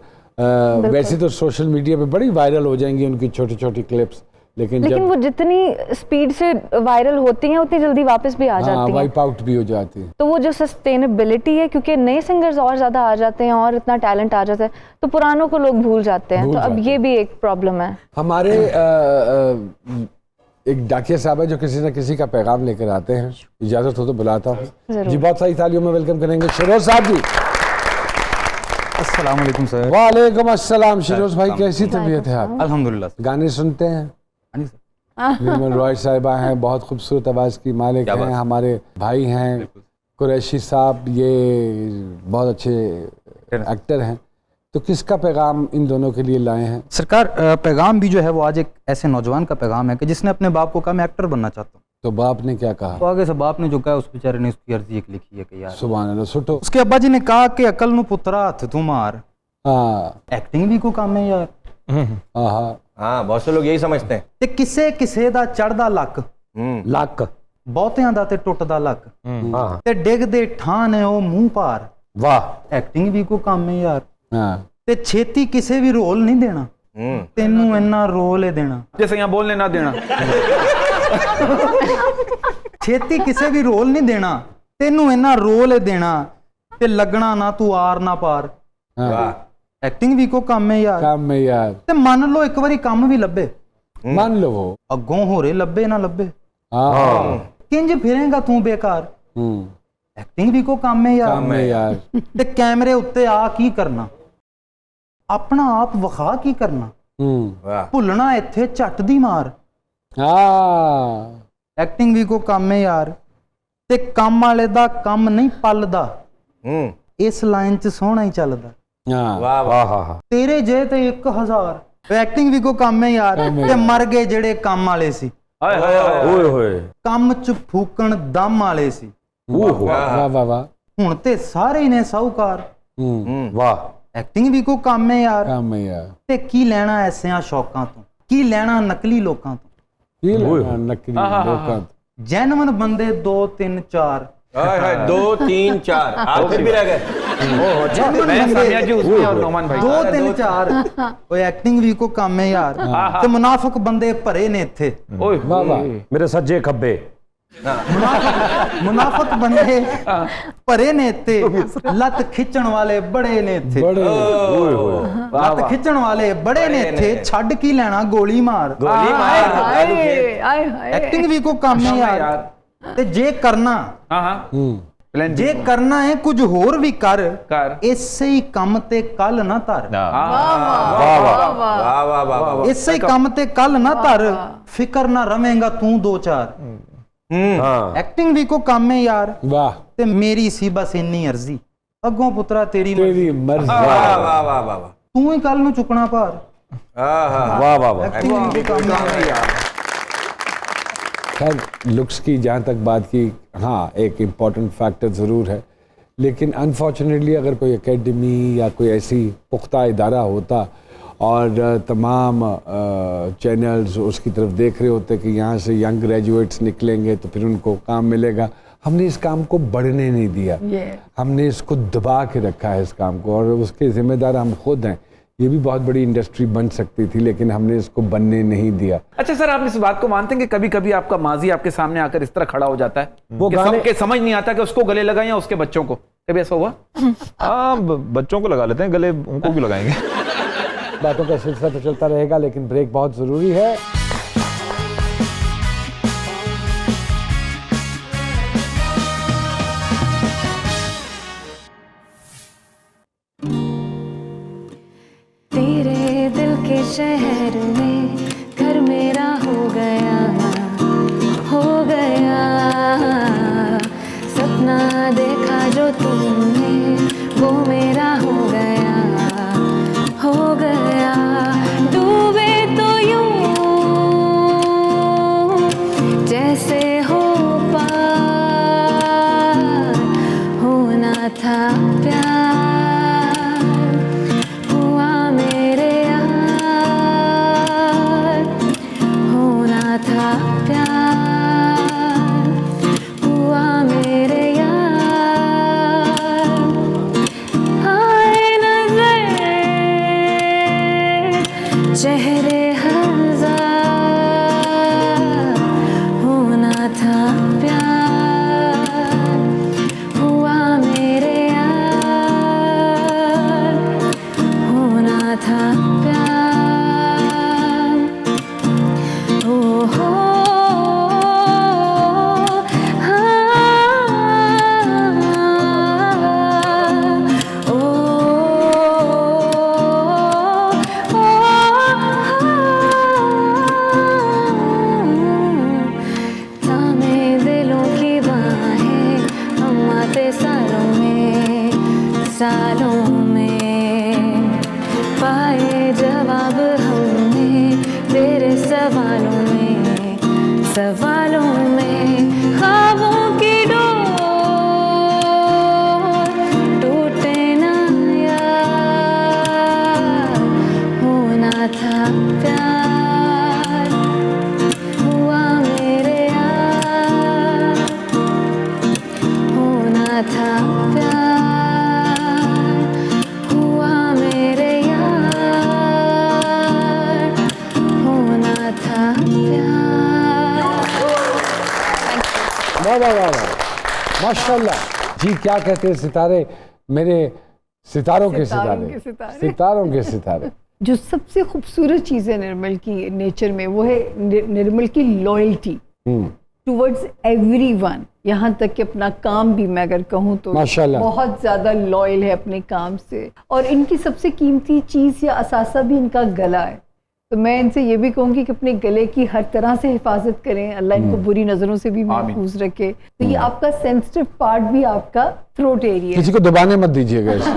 Speaker 1: वैसे तो सोशल मीडिया पे बड़ी वायरल हो जाएंगी उनकी छोटी छोटी क्लिप्स, लेकिन
Speaker 7: वो जितनी स्पीड से वायरल होती हैं उतनी जल्दी वापस भी आ जाती हैं,
Speaker 1: वाइप आउट भी हो जाती है।
Speaker 7: तो वो जो सस्टेनेबिलिटी है, क्योंकि नए सिंगर्स और ज्यादा आ जाते हैं और इतना टैलेंट आ जाता है, तो पुरानों को लोग भूल जाते हैं। तो अब ये भी एक प्रॉब्लम है। हमारे
Speaker 1: एक डाकिया साहब है जो किसी न किसी का पैगाम लेकर आते हैं, इजाजत हो तो बुलाता हूँ जी। बहुत सारी तालियों में वेलकम करेंगे शिरोज साहब जी।
Speaker 8: अस्सलाम वालेकुम सर।
Speaker 1: वालेकुम अस्सलाम। शिरोज भाई कैसी तबीयत है आप?
Speaker 8: अल्हम्दुलिल्लाह।
Speaker 1: गाने सुनते हैं? निर्मल रॉय साहिबा हैं, बहुत खूबसूरत आवाज़ की मालिक हैं, हमारे भाई हैं। कुरैशी साहब ये बहुत अच्छे एक्टर हैं, तो किसका पैगाम इन दोनों के लिए लाए हैं?
Speaker 8: सरकार पैगाम भी जो है वो आज एक ऐसे नौजवान का पैगाम है कि जिसने अपने बाप को कहा मैं एक्टर बनना चाहता हूँ।
Speaker 1: तो बाप ने क्या कहा?
Speaker 8: तो आगे से बाप ने जो कहा उस बेचारे ने उसकी अर्जी एक लिखी है कि यार
Speaker 1: सुभान अल्लाह। सुटो।
Speaker 8: उसके अब्बा जी ने कहा कि अकल नु पुत्रा हथ तू मार। एक्टिंग भी को काम है यार।
Speaker 2: हाँ, बहुत से लोग यही समझते हैं।
Speaker 8: ते किसे किसे दा चढ़दा लक
Speaker 4: ਲੱਕ
Speaker 8: ਬਹੁਤਿਆਂ ਦਾ ਤੇ ਟੁੱਟਦਾ ਲੱਕ ਤੇ ਡਿੱਗਦੇ ਠਾਂ ਨੇ ਉਹ ਮੂੰਹ ਪਾਰ।
Speaker 4: ਵਾਹ।
Speaker 8: ਐਕਟਿੰਗ ਵੀ ਕੋ ਕੰਮ ਹੈ ਯਾਰ।
Speaker 1: हाँ।
Speaker 8: ਤੇ ਛੇਤੀ ਕਿਸੇ ਵੀ ਰੋਲ ਨਹੀਂ ਦੇਣਾ, ਤੈਨੂੰ ਇੰਨਾ ਰੋਲ ਹੀ ਦੇਣਾ
Speaker 5: जैसे यहाँ बोलने ना देना।
Speaker 8: ਛੇਤੀ ਕਿਸੇ ਵੀ ਰੋਲ ਨਹੀਂ ਦੇਣਾ, ਤੈਨੂੰ ਇੰਨਾ ਰੋਲ ਹੀ ਦੇਣਾ ਤੇ ਲੱਗਣਾ ਨਾ ਤੂੰ ਆਰ ਨਾ ਪਾਰ। ਐਕਟਿੰਗ ਵੀ ਕੋ ਕੰਮ ਹੈ ਯਾਰ।
Speaker 1: काम में यार।
Speaker 8: ਤੇ ਮੰਨ ਲਓ ਇੱਕ ਵਾਰੀ ਕੰਮ ਵੀ ਲੱਭੇ,
Speaker 1: मान लो वो
Speaker 8: ਅੱਗੋਂ ਹੋਰੇ ਲੱਭੇ ਨਾ ਲੱਭੇ,
Speaker 1: हाँ।
Speaker 8: ਕਿੰਜ ਫਿਰੇਗਾ ਤੂੰ ਬੇਕਾਰ। ਐਕਟਿੰਗ ਵੀ ਕੋ ਕੰਮ ਹੈ ਯਾਰ।
Speaker 1: काम में यार।
Speaker 8: ਤੇ ਕੈਮਰੇ ਉੱਤੇ ਆ ਕੀ ਕਰਨਾ, ਆਪਣਾ ਆਪ ਵਿਖਾ ਕੀ ਕਰਨਾ, ਭੁੱਲਣਾ ਇੱਥੇ ਝੱਟ ਦੀ ਮਾਰ। ਐਕਟਿੰਗ ਵੀ ਕੋ ਕੰਮ ਹੈ ਯਾਰ, ਤੇ ਕੰਮ ਵਾਲੇ ਦਾ ਕੰਮ ਨਹੀਂ ਪਲਦਾ, ਇਸ ਲਾਈਨ 'ਚ ਸੋਹਣਾ ਹੀ ਚੱਲਦਾ।
Speaker 2: ਵਾਹ ਵਾਹ।
Speaker 8: ਤੇਰੇ ਜੇ ਤੇ 1000। ਐਕਟਿੰਗ ਵੀ ਕੋ ਕੰਮ ਹੈ ਯਾਰ, ਤੇ ਮਰ ਗਏ ਜਿਹੜੇ ਕੰਮ ਵਾਲੇ ਸੀ,
Speaker 4: ਓਏ ਹੋਏ
Speaker 8: ਕੰਮ 'ਚ ਫੂਕਣ ਦਮ ਵਾਲੇ ਸੀ,
Speaker 1: वाह वाह वाह।
Speaker 8: ਹੁਣ ਤੇ ਸਾਰੇ ਹੀ ਨੇ ਸਾਹੂਕਾਰ।
Speaker 4: ਵਾਹ।
Speaker 8: ਐਕਟਿੰਗ ਵੀ ਕੋ ਕੰਮ ਹੈ ਯਾਰ,
Speaker 1: काम में यार।
Speaker 8: ਤੇ ਕੀ ਲੈਣਾ ਐਸਿਆਂ ਸ਼ੌਕਾਂ ਤੋਂ, ਕੀ ਲੈਣਾ ਨਕਲੀ ਲੋਕਾਂ ਤੋਂ।
Speaker 1: ये नकली लोग।
Speaker 8: ਜੈਨੂਇਨ ਬੰਦੇ 2 3 4।
Speaker 2: 2 3 4 आप फिर भी रह गए।
Speaker 5: अच्छा मैं सामिया जी उसमें और नोमान भाई
Speaker 8: 2 3 4 ਓਏ ਐਕਟਿੰਗ ਵੀ ਕੋ ਕੰਮ ਹੈ ਯਾਰ ਤੇ ਮੁਨਾਫਿਕ ਬੰਦੇ ਭਰੇ ਨੇ ਇੱਥੇ
Speaker 5: ओए
Speaker 1: वाह वाह
Speaker 4: ਮੇਰੇ ਸੱਜੇ ਖੱਬੇ
Speaker 8: ਮੁਨਾਫਿਕ ਬੰਦੇ ਭਰੇ ਨੇ ਇੱਥੇ ਲੱਤ ਖਿੱਚਣ ਵਾਲੇ ਬੜੇ ਨੇ ਇੱਥੇ
Speaker 1: बड़े
Speaker 8: ਲੱਤ ਖਿੱਚਣ ਵਾਲੇ ਬੜੇ ਨੇ ਇੱਥੇ ਛੱਡ ਕੀ ਲੈਣਾ ਗੋਲੀ ਮਾਰ
Speaker 2: गोली मार
Speaker 3: हाय हाय हाय
Speaker 8: ਐਕਟਿੰਗ ਵੀ ਕੋ ਕੰਮ ਹੈ ਯਾਰ ਤੇ ਜੇ ਕਰਨਾ
Speaker 5: हाँ हाँ प्लान
Speaker 8: ਜੇ ਕਰਨਾ ਹੈ ਕੁਝ ਹੋਰ ਵੀ ਕਰ
Speaker 5: कर
Speaker 8: ਇਸੇ ਹੀ ਕੰਮ ਤੇ ਕੱਲ ਨਾ ਧਰ
Speaker 2: वाह वाह वाह
Speaker 8: ਇਸੇ ਹੀ ਕੰਮ ਤੇ ਕੱਲ ਨਾ ਧਰ ਫਿਕਰ ਨਾ ਰਵੇਂਗਾ ਤੂੰ 2-4 ਐਕਟਿੰਗ ਵੀ ਕੋ ਕੰਮ ਹੈ ਯਾਰ
Speaker 1: वाह
Speaker 8: ਤੇ ਮੇਰੀ ਸੀ ਬਸ ਇੰਨੀ ਅਰਜ਼ੀ ਅੱਗੋਂ ਪੁੱਤਰਾ ਤੇਰੀ
Speaker 1: तेरी मर्जी
Speaker 2: वाह वाह वाह वाह
Speaker 8: ਤੂੰ ਹੀ ਕੱਲ ਨੂੰ ਚੁੱਕਣਾ ਭਾਰ
Speaker 4: ਵਾਹ ਵਾਹ ਵਾਹ
Speaker 8: ਐਕਟਿੰਗ ਵੀ ਕੋ ਕੰਮ ਹੈ ਯਾਰ
Speaker 1: खैर लुक्स की जहाँ तक बात की, हाँ एक इम्पॉर्टेंट फैक्टर ज़रूर है, लेकिन अनफॉर्चुनेटली अगर कोई एकेडमी या कोई ऐसी पुख्ता इदारा होता और तमाम चैनल्स उसकी तरफ देख रहे होते कि यहाँ से यंग ग्रेजुएट्स निकलेंगे तो फिर उनको काम मिलेगा, हमने इस काम को बढ़ने नहीं दिया, हमने इसको दबा के रखा है इस काम को, और उसके ज़िम्मेदार हम खुद हैं। ये भी बहुत बड़ी इंडस्ट्री बन सकती थी लेकिन हमने इसको बनने नहीं दिया।
Speaker 5: अच्छा सर, आप इस बात को मानते हैं कि कभी कभी आपका माजी आपके सामने आकर इस तरह खड़ा हो जाता है
Speaker 4: वो
Speaker 5: कि
Speaker 4: गाने-
Speaker 5: सबके समझ नहीं आता कि उसको गले लगाएं या उसके बच्चों को, कभी ऐसा हुआ?
Speaker 6: हाँ बच्चों को लगा लेते हैं गले, उनको भी लगाएंगे।
Speaker 1: बातों का सिलसिला तो चलता रहेगा लेकिन ब्रेक बहुत ज़रूरी है।
Speaker 7: तेरे दिल के शहर में घर मेरा हो गया, हो गया। सपना देखा जो तुमने वो मेरा हो गया, हो गया। डूबे तो यूं जैसे हो पार, होना था प्यार, हुआ मेरे यार, होना था प्यार, हुआ मेरे यार। आए नजर चेहरे हजार, होना था प्यार, हुआ मेरे यार, होना था प्यार। ओ हो हाँ, ओ थामे दिलों की बाहें हम आते सालों में, सालों में पाए जवाब हमने तेरे सवालों में, सवालों में। ख्वाबों की डोर टूटे ना यार, होना था प्यार, हुआ मेरे यार, होना था प्यार, हुआ मेरे यार, होना था प्यार।
Speaker 1: वाह वाह वाह वाह, माशाल्लाह जी। क्या कहते हैं सितारे, मेरे सितारों के
Speaker 3: सितारों के
Speaker 1: सितारे,
Speaker 3: सितारे।
Speaker 1: सितारों के सितारे।
Speaker 3: जो सबसे खूबसूरत चीज़ है निर्मल की नेचर में वो है निर्मल की लॉयल्टी टुवर्ड्स एवरीवन। यहाँ तक कि अपना काम भी मैं अगर कहूँ तो
Speaker 1: माशाल्लाह।
Speaker 3: बहुत ज़्यादा लॉयल है अपने काम से, और इनकी सबसे कीमती चीज़ या असासा भी इनका गला है। तो मैं इनसे ये भी कहूँगी कि अपने गले की हर तरह से हिफाजत करें, अल्लाह इनको बुरी नज़रों से भी महफूज रखे। तो ये आपका सेंसिटिव पार्ट भी आपका थ्रोट एरिया है।
Speaker 1: किसी को दबाने मत दीजिएगा इसे।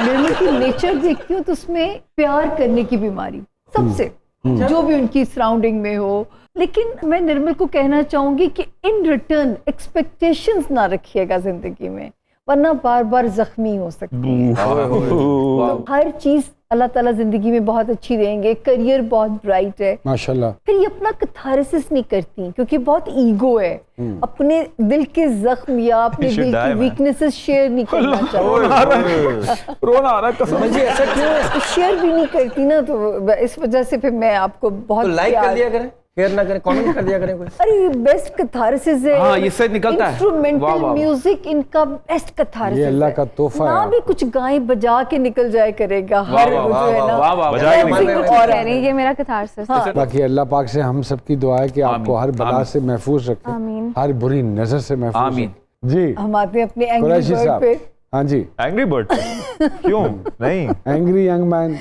Speaker 3: निर्मल की नेचर देखती हूँ तो उसमें प्यार करने की बीमारी सबसे, जो भी उनकी सराउंडिंग में हो। लेकिन मैं निर्मल को कहना चाहूंगी कि इन रिटर्न एक्सपेक्टेशंस ना रखिएगा जिंदगी में, वरना बार बार जख्मी हो सकती है। तो हर चीज अल्लाह ताला जिंदगी में बहुत अच्छी देंगे, करियर बहुत ब्राइट है,
Speaker 1: माशाल्लाह।
Speaker 3: फिर ये अपना कैथारसिस नहीं करती क्योंकि बहुत ईगो है, अपने दिल के जख्म या अपने दिल की वीकनेसेस शेयर नहीं करना चाहती,
Speaker 5: रोना आ रहा है कसम से।
Speaker 4: ऐसा क्यों?
Speaker 3: शेयर भी नहीं करती ना, तो इस वजह से फिर मैं आपको बहुत
Speaker 2: लाइक कर दिया करें, शेयर ना करें, कमेंट कर दिया करें कोई।
Speaker 3: अरे बेस्ट कैथारसिस है।
Speaker 5: हाँ, इससे निकलता है।
Speaker 3: इंस्ट्रूमेंटल म्यूजिक इनका बेस्ट कैथारसिस
Speaker 1: ये अल्लाह का तोहफा
Speaker 3: ना
Speaker 1: है।
Speaker 3: भी कुछ गाएं बजा के निकल जाए करेगा हर वो जो है ना,
Speaker 6: बजा के
Speaker 3: ऐसे
Speaker 6: निकल
Speaker 3: कुछ
Speaker 7: कह
Speaker 3: और
Speaker 7: रही है, ये मेरा कैथारसिस है।
Speaker 1: बाकी अल्लाह पाक से हम सब की दुआ है कि आपको हर बला से महफूज रखे,
Speaker 7: आमीन।
Speaker 1: हर बुरी नजर से महफूज
Speaker 5: आमीन।
Speaker 1: रखे। जी
Speaker 3: हम आते हैं अपने एंग्री
Speaker 1: कुरैशी
Speaker 3: बर्ड
Speaker 1: साहब।
Speaker 3: पे।
Speaker 1: हाँ जी,
Speaker 6: एंग्री बर्ड क्यों नहीं?
Speaker 1: एंग्री यंग मैन,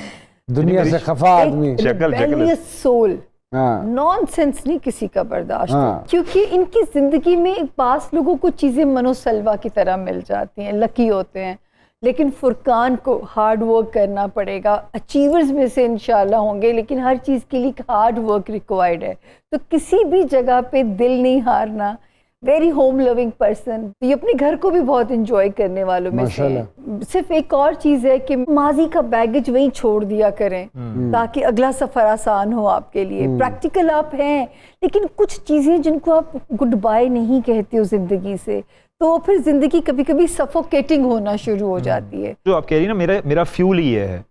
Speaker 1: दुनिया से खफा आदमी।
Speaker 6: शक्ल
Speaker 3: rebellious soul,
Speaker 1: हाँ
Speaker 3: नॉनसेंस नहीं किसी का बर्दाश्त
Speaker 1: हाँ।
Speaker 3: है। क्योंकि इनकी जिंदगी में पास लोगों को चीजें मनोसलवा की तरह मिल जाती हैं, लकी होते हैं, लेकिन फुरकान को हार्ड वर्क करना पड़ेगा। अचीवर्स में से इंशाल्लाह होंगे, लेकिन हर चीज़ के लिए हार्ड वर्क रिक्वायर्ड है। तो किसी भी जगह पे दिल नहीं हारना, वेरी होम लविंग पर्सन, ये अपने घर को भी बहुत इंजॉय करने वालों में से हैं। सिर्फ एक और चीज़ है कि माजी का बैगेज वहीं छोड़ दिया करें ताकि अगला सफ़र आसान हो आपके लिए। प्रैक्टिकल आप हैं, लेकिन कुछ चीज़ें जिनको आप गुड बाय नहीं कहते हो ज़िंदगी से, तो फिर ज़िंदगी कभी कभी सफोकेटिंग होना शुरू हो जाती है।
Speaker 6: जो आप कह रही ना, मेरा फ्यूल ही ये है।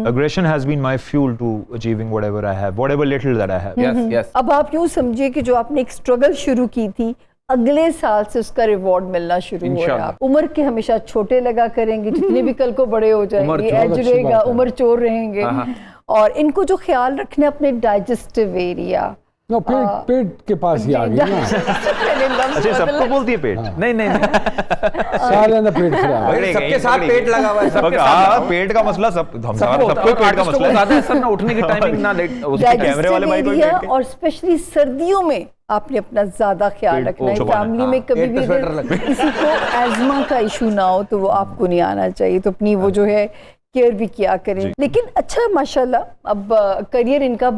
Speaker 6: Aggression has been my fuel to achieving whatever I have, whatever little that I have.
Speaker 5: Yes yes.
Speaker 3: अब आप यूँ समझिए कि जो आपने एक स्ट्रगल शुरू की थी, अगले साल से उसका रिवॉर्ड मिलना शुरू हो रहा है। आप उम्र के हमेशा छोटे लगा करेंगे, जितने भी कल को बड़े हो जाएंगे, एज रहेगा, उम्र चोर रहेंगे। और इनको जो ख्याल रखना है अपने डाइजेस्टिव एरिया,
Speaker 1: नो, पेट के पास ही आ गई ना।
Speaker 6: अच्छा, सबको बोलती है पेट?
Speaker 5: नहीं नहीं नहीं।
Speaker 1: सारे ना पेट खराब है।
Speaker 2: सबके साथ पेट लगा हुआ है, सबके
Speaker 6: Okay,
Speaker 2: साथ।
Speaker 6: हाँ, पेट का मसला सबको पेट का मसला है।
Speaker 5: ज्यादा असर ना, उठने की टाइमिंग ना लेट,
Speaker 6: कैमरे वाले भाई को भी
Speaker 3: एरिया,
Speaker 6: पेट के-
Speaker 3: और स्पेशली सर्दियों में आपने अपना ज्यादा ख्याल
Speaker 6: पेट
Speaker 3: रखना है।
Speaker 6: को छुपाना।
Speaker 3: फैमिली में कभी
Speaker 2: पेट पे
Speaker 3: भी
Speaker 2: स्वेटर
Speaker 3: अगर
Speaker 2: लगता है।
Speaker 3: किसी को एजमा का इशू ना हो तो वो आपको नहीं आना चाहिए, तो अपनी वो जो है केयर भी किया करें। लेकिन अच्छा माशाल्लाह, अब करियर इनका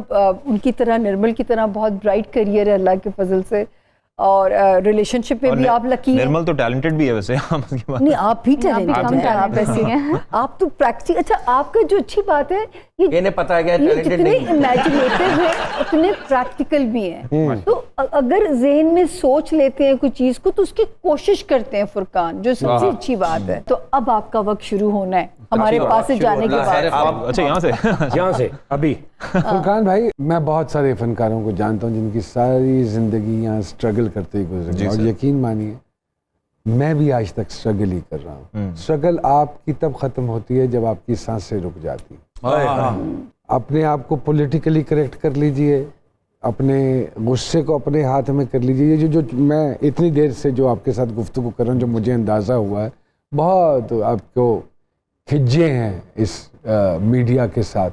Speaker 3: उनकी तरह, निर्मल की तरह बहुत ब्राइट करियर है अल्लाह के फजल से, और रिलेशनशिप में भी आप लकी हैं।
Speaker 6: निर्मल तो टैलेंटेड भी है वैसे। हम उसकी बात
Speaker 3: नहीं, आप भी टैलेंटेड
Speaker 7: कम
Speaker 3: हैं, आप
Speaker 7: talented
Speaker 3: ऐसे
Speaker 7: हैं।
Speaker 3: आप तो प्रैक्टिस। अच्छा, आपका जो अच्छी बात है,
Speaker 2: इन्हें पता है कि
Speaker 3: ये
Speaker 2: talented
Speaker 3: जितने
Speaker 2: नहीं है।
Speaker 3: इमेजिनेटिव हैं उतने प्रैक्टिकल भी हैं। तो अगर जहन में सोच लेते हैं कोई चीज को तो उसकी कोशिश करते हैं फुरकान, जो सबसे अच्छी बात है। तो अब आपका वक्त शुरू होना है हमारे पास से जाने के बाद।
Speaker 6: अच्छा, यहाँ से
Speaker 4: यहाँ से अभी
Speaker 1: फुरकान भाई, मैं बहुत सारे फनकारों को जानता हूँ जिनकी सारी जिंदगी यहाँ स्ट्रगल करते ही गुजरी, और यकीन मानिए मैं भी आज तक स्ट्रगल ही कर रहा हूँ। स्ट्रगल आपकी तब खत्म होती है जब आपकी सांसें रुक जाती हैं। अपने आप को पॉलिटिकली करेक्ट कर लीजिए, अपने गुस्से को अपने हाथ में कर लीजिए। ये जो मैं इतनी देर से जो आपके साथ गुफ्तगू कर रहा हूँ, जो मुझे अंदाज़ा हुआ है, बहुत आपको खिज्जे हैं इस मीडिया के साथ,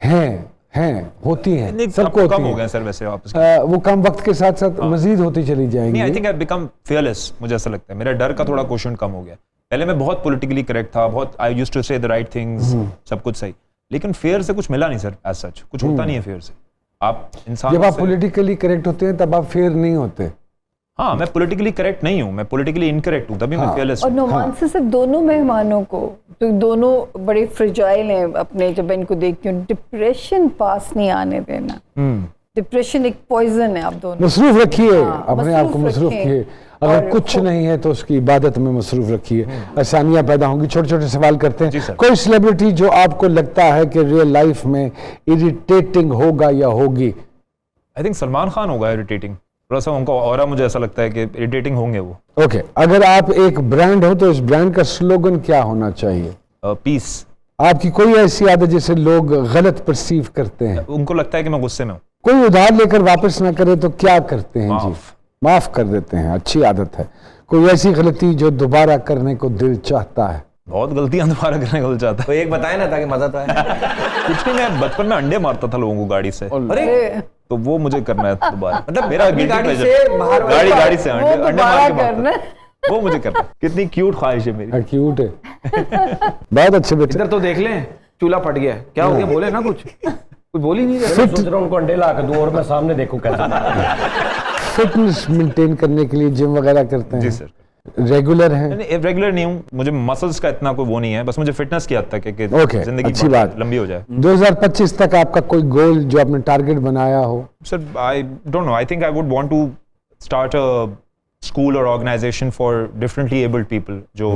Speaker 1: हैं होती हैं, सबको
Speaker 6: कम
Speaker 1: होती
Speaker 6: हो
Speaker 1: हैं।
Speaker 6: गए सर वैसे वापस।
Speaker 1: वो कम वक्त के साथ साथ मजीद होती चली
Speaker 6: नहीं, आई
Speaker 1: जाएंगी।
Speaker 6: Think I become fearless. मुझे ऐसा लगता है मेरा डर का थोड़ा क्वेश्चन कम हो गया। पहले मैं बहुत पॉलिटिकली करेक्ट था, बहुत आई यूज्ड टू से द राइट थिंग्स, सब कुछ सही, लेकिन फेयर से कुछ मिला नहीं सर। एज सच कुछ होता नहीं है फेयर से। आप इंसान
Speaker 1: जब आप पॉलिटिकली करेक्ट होते हैं तब आप फेयर नहीं होते।
Speaker 6: हाँ, मैं पॉलिटिकली करेक्ट नहीं हूँ, मैं पॉलिटिकली इनकरेक्ट हूँ, तभी मैं फेयरलेस
Speaker 3: और
Speaker 6: हूँ।
Speaker 3: नोमान से सिर्फ दोनों मेहमानों को, तो दोनों बड़े फ्रिजाइल हैं अपने, जब इनको देखती हूँ, डिप्रेशन पास नहीं आने देना। डिप्रेशन एक पॉइजन है। आप दोनों
Speaker 1: मसरूफ रखिए,
Speaker 3: हाँ,
Speaker 1: अपने आप को मसरूफ
Speaker 3: रखें।
Speaker 1: रखिए। अगर
Speaker 3: और
Speaker 1: कुछ नहीं है तो उसकी इबादत में मसरूफ रखिए, आसानियां पैदा होंगी। छोटे छोटे सवाल करते
Speaker 6: जी
Speaker 1: हैं।
Speaker 6: सर।
Speaker 1: कोई सेलिब्रिटी जो आपको लगता है कि रियल लाइफ में इरिटेटिंग होगा या होगी?
Speaker 6: आई थिंक सलमान खान होगा इरिटेटिंग, थोड़ा सा उनका ऑरा मुझे ऐसा लगता है कि इरिटेटिंग होंगे वो।
Speaker 1: ओके, अगर आप एक ब्रांड हो तो इस ब्रांड का स्लोगन क्या होना चाहिए?
Speaker 6: पीस।
Speaker 1: आपकी कोई ऐसी आदत जिसे लोग गलत परसीव करते हैं?
Speaker 6: उनको लगता है कि मैं गुस्से में हूँ।
Speaker 1: कोई उधार लेकर वापस ना करे तो क्या करते हैं? जी,
Speaker 6: माफ।
Speaker 1: माफ कर देते हैं, अच्छी आदत है। कोई ऐसी गलती जो दोबारा करने को दिल चाहता है?
Speaker 6: बहुत गलतियां दोबारा करने को चाहता
Speaker 2: तो एक बताए ना ताकि मजा तो आए।
Speaker 6: है। कुछ नहीं, मैं बचपन में अंडे मारता था लोगों को गाड़ी से,
Speaker 2: अरे
Speaker 6: तो वो मुझे करना है दोबारा।
Speaker 2: मतलब
Speaker 6: मेरा
Speaker 2: अपनी
Speaker 6: guilty
Speaker 2: गाड़ी
Speaker 6: pleasure।
Speaker 2: से बाहर
Speaker 6: गाड़ी से
Speaker 3: वो
Speaker 6: अंडे
Speaker 3: दोबारा
Speaker 6: मार के मारता
Speaker 3: करना।
Speaker 6: हूं। वो मुझे करना है। कितनी क्यूट ख्वाहिश है मेरी।
Speaker 1: क्यूट है। बहुत अच्छे बेटे।
Speaker 5: इधर तो देख लें, चूल्हा फट गया है। क्या हो गया? बोले ना कुछ बोल ही नहीं रहे।
Speaker 4: मैं सोच रहा हूं उनको अंडे ला के दूं और मैं सामने देखूं कैसा।
Speaker 1: फिटनेस मेंटेन करने के लिए जिम वगैरह करते हैं?
Speaker 6: जी सर।
Speaker 1: रेगुलर हैं?
Speaker 6: रेगुलर नहीं हूँ, मुझे मसल्स का इतना कोई वो नहीं है, बस मुझे फिटनेस की हद तक है कि
Speaker 1: ओके,
Speaker 6: जिंदगी
Speaker 1: अच्छी बात,
Speaker 6: लंबी हो जाए।
Speaker 1: 2025 तक आपका कोई गोल जो आपने टारगेट बनाया हो?
Speaker 6: Sir I don't know, I think I would want to start a school और organization for differently abled people, जो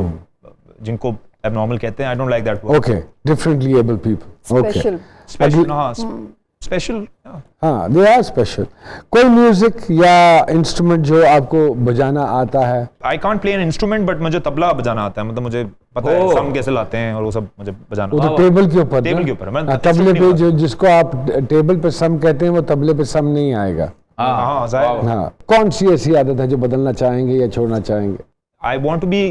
Speaker 6: जिनको एबनॉर्मल कहते हैं। I don't like that word.
Speaker 1: Okay, differently abled people, okay,
Speaker 3: special
Speaker 6: special,
Speaker 1: हाँ, they are special. कोई music या instrument जो आपको बजाना आता है?
Speaker 6: I can't play an instrument, but मुझे तबला बजाना आता है, मतलब मुझे पता है सम कैसे लाते हैं और वो सब मुझे बजाना।
Speaker 1: वो तो टेबल के ऊपर,
Speaker 6: टेबल के ऊपर, मैं
Speaker 1: तबले पे जो जिसको आप टेबल पे सम कहते हैं वो तबले पे सम नहीं आएगा।
Speaker 6: हाँ, जाहिर।
Speaker 1: हाँ, कौन सी ऐसी आदत है जो बदलना चाहेंगे या छोड़ना चाहेंगे?
Speaker 6: I want to be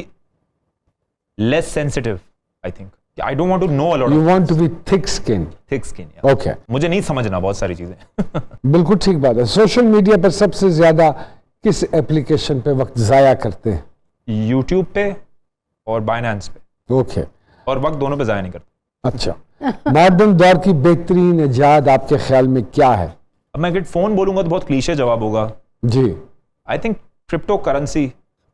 Speaker 6: less sensitive, I think. I don't want to know a lot.
Speaker 1: You
Speaker 6: of
Speaker 1: want to be thick skin.
Speaker 6: Thick skin, yeah.
Speaker 1: Okay.
Speaker 6: मुझे नहीं समझना बहुत सारी चीजें।
Speaker 1: बिल्कुल ठीक बात है। सोशल मीडिया पर सबसे ज्यादा किस एप्लीकेशन पे वक्त जाया करते हैं?
Speaker 6: YouTube पे और Binance पे।
Speaker 1: ओके।
Speaker 6: और वक्त दोनों पे जाया नहीं करते।
Speaker 1: अच्छा। मॉडर्न दौर की बेहतरीन इजाद आपके ख्याल में क्या है?
Speaker 6: अब मैं अगर फोन बोलूंगा तो बहुत क्लीशे जवाब होगा
Speaker 1: जी।
Speaker 6: I think crypto currency.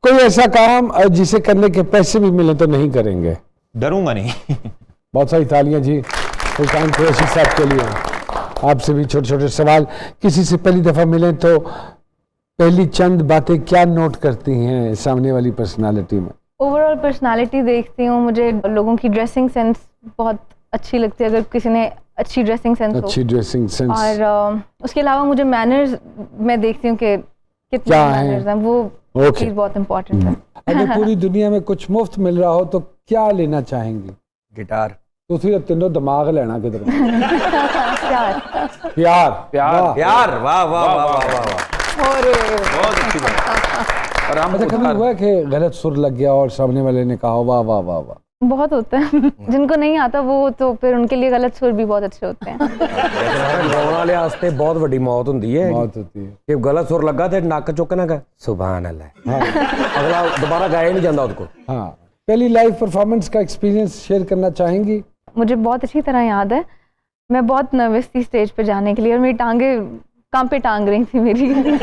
Speaker 1: कोई ऐसा काम जिसे करने के पैसे भी मिले तो नहीं करेंगे?
Speaker 6: डरूंगा नहीं।
Speaker 1: बहुत सारी तालियां जी सुल्तान कुरैशी साहब के लिए। आपसे भी छोटे छोटे सवाल, किसी से पहली दफा मिले तो पहली चंद बातें क्या नोट करती हैं सामने वाली पर्सनालिटी में?
Speaker 7: ओवरऑल पर्सनालिटी देखती हूँ, मुझे लोगों की ड्रेसिंग सेंस बहुत अच्छी लगती है, अगर किसी ने अच्छी ड्रेसिंग सेंस हो।
Speaker 1: अच्छी ड्रेसिंग सेंस।
Speaker 7: और उसके अलावा मुझे मैनर्स मैं देखती हूँ कि कितने
Speaker 1: क्या
Speaker 7: मैनर्स हैं, वो चीज़ बहुत इंपॉर्टेंट है।
Speaker 1: अगर पूरी दुनिया में कुछ मुफ्त मिल रहा हो तो क्या लेना चाहेंगी?
Speaker 2: गिटार।
Speaker 1: तो फिर तीनों दिमाग लेना किधर?
Speaker 7: प्यार।
Speaker 1: प्यार।
Speaker 5: प्यार।
Speaker 2: प्यार, वाह वाह वाह वाह वाह।
Speaker 6: बहुत अच्छी बात।
Speaker 5: और हम
Speaker 1: अच्छा, कभी हुआ कि गलत सुर लग गया और सामने वाले ने कहा वाह वाह वाह वाह?
Speaker 7: बहुत होता है। जिनको नहीं आता वो तो फिर उनके लिए गलत सुर भी बहुत अच्छे होते हैं।
Speaker 4: गाने वाले वास्ते बहुत बड़ी मौत होती है।
Speaker 1: मौत होती है
Speaker 4: कि गलत सुर लगा तो नक चुकना का सुभान अल्लाह, अगला दोबारा गाया नहीं जाता उसको।
Speaker 1: हाँ, पहली लाइव परफॉर्मेंस का एक्सपीरियंस शेयर करना चाहेंगी?
Speaker 7: मुझे बहुत अच्छी तरह याद है, मैं बहुत नर्वस थी स्टेज पे जाने के लिए और मेरी टांगे कांपे टांग रही थी मेरी।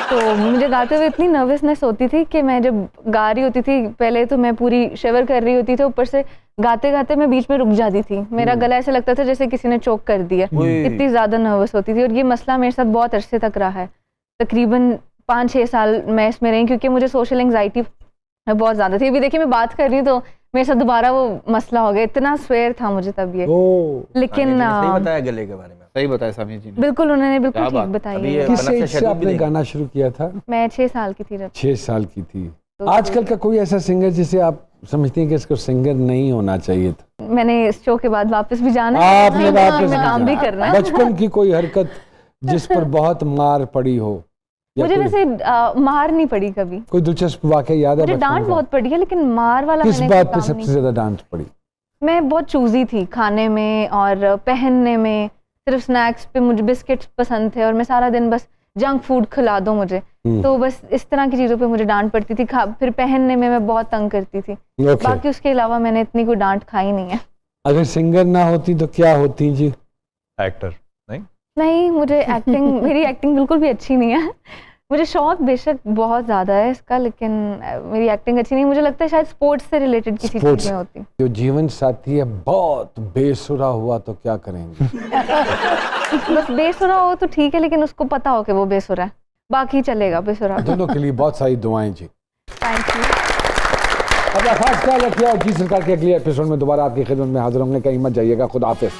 Speaker 7: तो मुझे गाते हुए इतनी नर्वसनेस होती थी कि मैं जब गा रही होती थी पहले तो मैं पूरी शिवर कर रही होती थी, ऊपर से गाते गाते मैं बीच में रुक जाती थी, मेरा गला ऐसे लगता था जैसे किसी ने चोक कर दिया, इतनी ज़्यादा नर्वस होती थी। और ये मसला मेरे साथ बहुत अरसे तक रहा है, तकरीबन 5-6 साल मैं इसमें रही, क्योंकि मुझे सोशल एंग्जाइटी बहुत ज़्यादा थी। अभी देखिए मैं बात कर रही हूँ तो मेरे साथ दोबारा वो मसला हो गया, इतना स्वेयर था मुझे तब ये। लेकिन
Speaker 2: सही बताया गले के बारे में।
Speaker 5: सही बताया सामी जी ने।
Speaker 7: बिल्कुल, उन्होंने बिल्कुल ठीक बताई।
Speaker 1: किस एज से आपने गाना शुरू किया था?
Speaker 7: मैं 6 साल की थी जब।
Speaker 1: 6 साल की थी। आजकल का कोई ऐसा सिंगर जिसे आप समझते हैं कि इसको सिंगर नहीं होना चाहिए था?
Speaker 7: मैंने इस शो के बाद वापस भी जाना है,
Speaker 1: आपने वापस
Speaker 7: काम भी करना है।
Speaker 1: बचपन की कोई हरकत जिस पर बहुत मार पड़ी हो?
Speaker 7: मुझे वैसे मार नहीं पड़ी कभी।
Speaker 1: कोई दिलचस्प वाकया याद है?
Speaker 7: मुझे डांट बहुत पड़ी है, लेकिन मार वाला
Speaker 1: किस
Speaker 7: मैंने
Speaker 1: बात पे सबसे ज्यादा डांट पड़ी? मैं
Speaker 7: बहुत चूजी थी खाने में और पहनने में। सिर्फ स्नैक्स पे मुझे बिस्किट्स पसंद थे और मैं सारा दिन बस जंक फूड खिला दो मुझे, तो बस इस तरह की चीज़ों पे मुझे डांट पड़ती थी। फिर पहनने में मैं बहुत तंग करती थी। बाकी उसके अलावा मैंने इतनी कोई डांट खाई नहीं है।
Speaker 1: अगर सिंगर ना होती तो क्या होती जी?
Speaker 6: एक्टर।
Speaker 7: नहीं, मुझे एक्टिंग मेरी एक्टिंग बिल्कुल भी अच्छी नहीं है। मुझे शौक बेशक बहुत ज़्यादा है इसका, लेकिन मेरी एक्टिंग अच्छी नहीं। मुझे लगता है शायद स्पोर्ट्स से रिलेटेड किसी चीज़ में होती।
Speaker 1: जो जीवन साथी है बहुत बेसुरा हुआ तो क्या करेंगे?
Speaker 7: बस बेसुरा हो तो ठीक है, लेकिन उसको पता हो कि वो बेसुरा है, बाकी चलेगा बेसुरा।
Speaker 1: दोनों के लिए बहुत सारी दुआएं जी।
Speaker 7: Thank you.
Speaker 1: अपना खास ख्याल रखिए और जी सरकार के अगले एपिसोड में दोबारा आपकी खिदमत में हाजिर होंगे। कहीं मत जाइएगा। खुदा हाफिज़।